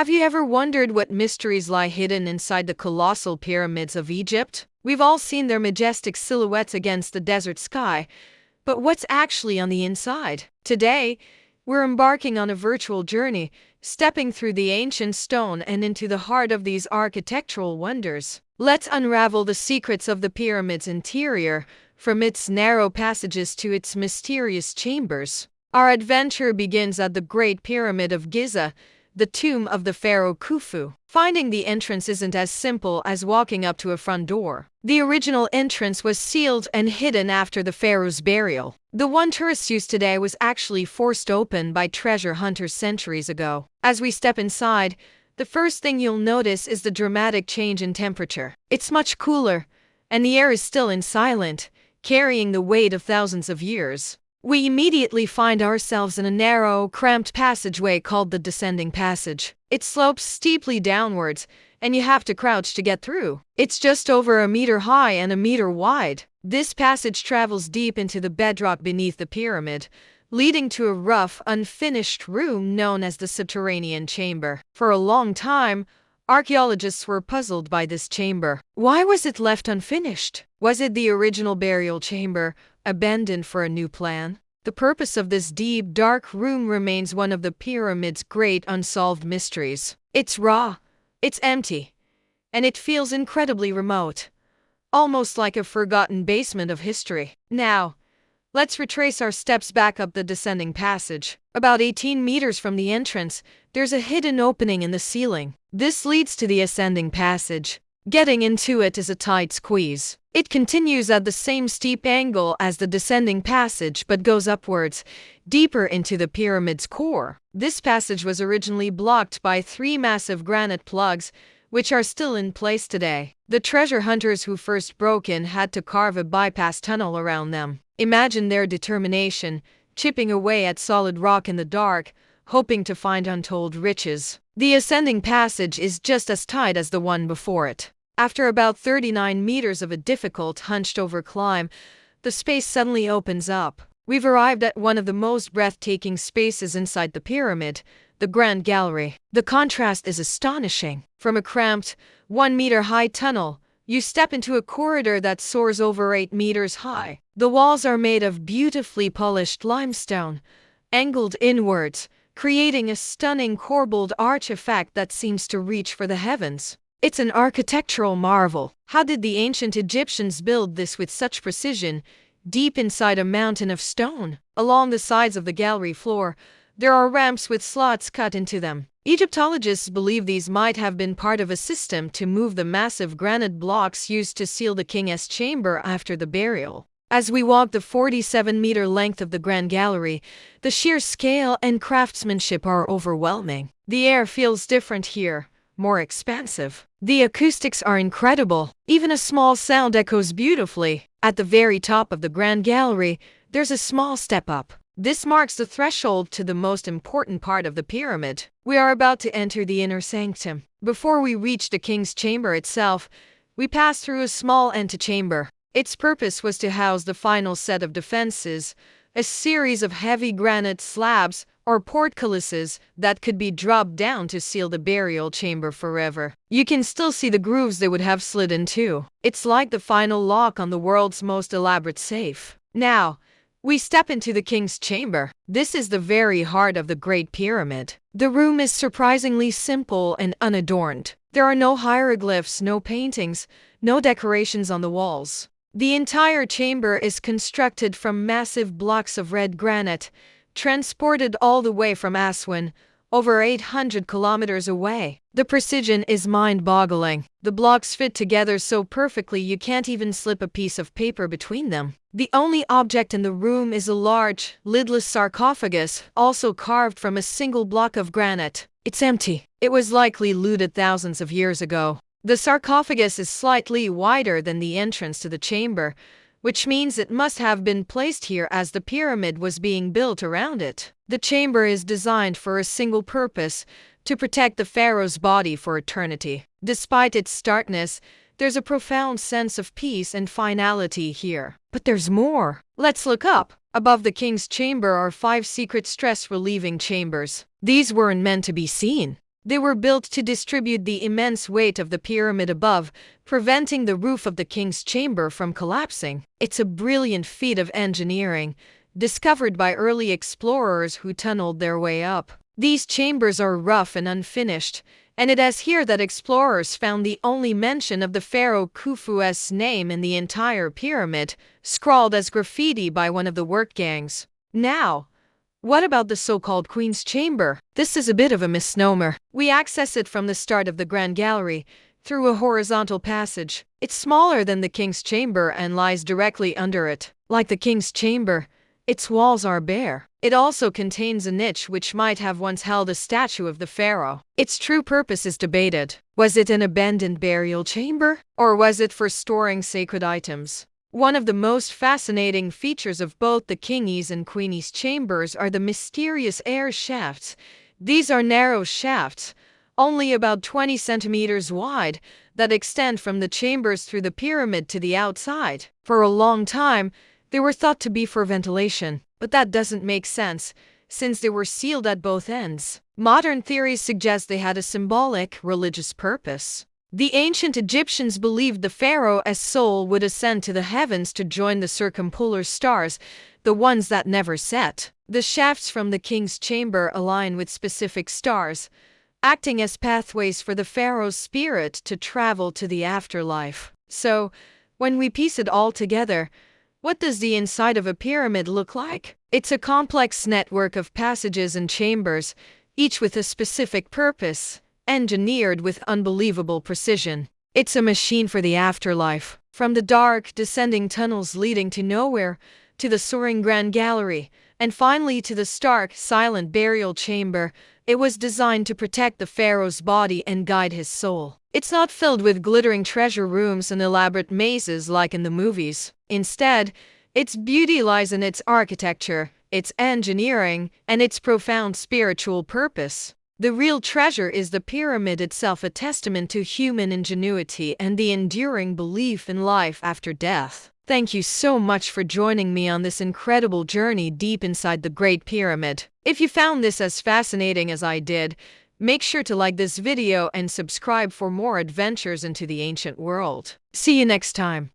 Have you ever wondered what mysteries lie hidden inside the colossal pyramids of Egypt? We've all seen their majestic silhouettes against the desert sky, but what's actually on the inside? Today, we're embarking on a virtual journey, stepping through the ancient stone and into the heart of these architectural wonders. Let's unravel the secrets of the pyramid's interior, from its narrow passages to its mysterious chambers. Our adventure begins at the Great Pyramid of Giza, the tomb of the pharaoh Khufu. Finding the entrance isn't as simple as walking up to a front door. The original entrance was sealed and hidden after the pharaoh's burial. The one tourists use today was actually forced open by treasure hunters centuries ago. As we step inside, the first thing you'll notice is the dramatic change in temperature. It's much cooler, and the air is still silent, carrying the weight of thousands of years. We immediately find ourselves in a narrow, cramped passageway called the Descending Passage. It slopes steeply downwards, and you have to crouch to get through. It's just over 1 meter high and 1 meter wide. This passage travels deep into the bedrock beneath the pyramid, leading to a rough, unfinished room known as the subterranean chamber. For a long time, archaeologists were puzzled by this chamber. Why was it left unfinished? Was it the original burial chamber, abandoned for a new plan? The purpose of this deep, dark room remains one of the pyramid's great unsolved mysteries. It's raw, it's empty, and it feels incredibly remote, almost like a forgotten basement of history. Now, let's retrace our steps back up the descending passage. About 18 meters from the entrance, there's a hidden opening in the ceiling. This leads to the ascending passage. Getting into it is a tight squeeze. It continues at the same steep angle as the descending passage but goes upwards, deeper into the pyramid's core. This passage was originally blocked by 3 massive granite plugs, which are still in place today. The treasure hunters who first broke in had to carve a bypass tunnel around them. Imagine their determination, chipping away at solid rock in the dark, hoping to find untold riches. The ascending passage is just as tight as the one before it. After about 39 meters of a difficult, hunched-over climb, the space suddenly opens up. We've arrived at one of the most breathtaking spaces inside the pyramid, the Grand Gallery. The contrast is astonishing. From a cramped, 1-meter-high tunnel, you step into a corridor that soars over 8 meters high. The walls are made of beautifully polished limestone, angled inwards, creating a stunning corbelled arch effect that seems to reach for the heavens. It's an architectural marvel. How did the ancient Egyptians build this with such precision, deep inside a mountain of stone? Along the sides of the gallery floor, there are ramps with slots cut into them. Egyptologists believe these might have been part of a system to move the massive granite blocks used to seal the king's chamber after the burial. As we walk the 47-meter length of the Grand Gallery, the sheer scale and craftsmanship are overwhelming. The air feels different here, more expansive. The acoustics are incredible. Even a small sound echoes beautifully. At the very top of the Grand Gallery, there's a small step up. This marks the threshold to the most important part of the pyramid. We are about to enter the inner sanctum. Before we reach the king's chamber itself, we pass through a small antechamber. Its purpose was to house the final set of defenses, a series of heavy granite slabs or portcullises that could be dropped down to seal the burial chamber forever. You can still see the grooves they would have slid into. It's like the final lock on the world's most elaborate safe. Now, we step into the king's chamber. This is the very heart of the Great Pyramid. The room is surprisingly simple and unadorned. There are no hieroglyphs, no paintings, no decorations on the walls. The entire chamber is constructed from massive blocks of red granite, transported all the way from Aswan, over 800 kilometers away. The precision is mind-boggling. The blocks fit together so perfectly you can't even slip a piece of paper between them. The only object in the room is a large, lidless sarcophagus, also carved from a single block of granite. It's empty. It was likely looted thousands of years ago. The sarcophagus is slightly wider than the entrance to the chamber, which means it must have been placed here as the pyramid was being built around it. The chamber is designed for a single purpose, to protect the pharaoh's body for eternity. Despite its starkness, there's a profound sense of peace and finality here. But there's more. Let's look up. Above the king's chamber are 5 secret stress-relieving chambers. These weren't meant to be seen. They were built to distribute the immense weight of the pyramid above, preventing the roof of the king's chamber from collapsing. It's a brilliant feat of engineering, discovered by early explorers who tunneled their way up. These chambers are rough and unfinished, and it is here that explorers found the only mention of the pharaoh Khufu's name in the entire pyramid, scrawled as graffiti by one of the work gangs. Now, what about the so-called Queen's Chamber? This is a bit of a misnomer. We access it from the start of the Grand Gallery, through a horizontal passage. It's smaller than the King's Chamber and lies directly under it. Like the King's Chamber, its walls are bare. It also contains a niche which might have once held a statue of the pharaoh. Its true purpose is debated. Was it an abandoned burial chamber? Or was it for storing sacred items? One of the most fascinating features of both the King's and Queen's chambers are the mysterious air shafts. These are narrow shafts, only about 20 centimeters wide, that extend from the chambers through the pyramid to the outside. For a long time, they were thought to be for ventilation, but that doesn't make sense, since they were sealed at both ends. Modern theories suggest they had a symbolic, religious purpose. The ancient Egyptians believed the pharaoh's soul would ascend to the heavens to join the circumpolar stars, the ones that never set. The shafts from the king's chamber align with specific stars, acting as pathways for the pharaoh's spirit to travel to the afterlife. So, when we piece it all together, what does the inside of a pyramid look like? It's a complex network of passages and chambers, each with a specific purpose, engineered with unbelievable precision. It's a machine for the afterlife. From the dark, descending tunnels leading to nowhere, to the soaring Grand Gallery, and finally to the stark, silent burial chamber, it was designed to protect the pharaoh's body and guide his soul. It's not filled with glittering treasure rooms and elaborate mazes like in the movies. Instead, its beauty lies in its architecture, its engineering, and its profound spiritual purpose. The real treasure is the pyramid itself, a testament to human ingenuity and the enduring belief in life after death. Thank you so much for joining me on this incredible journey deep inside the Great Pyramid. If you found this as fascinating as I did, make sure to like this video and subscribe for more adventures into the ancient world. See you next time.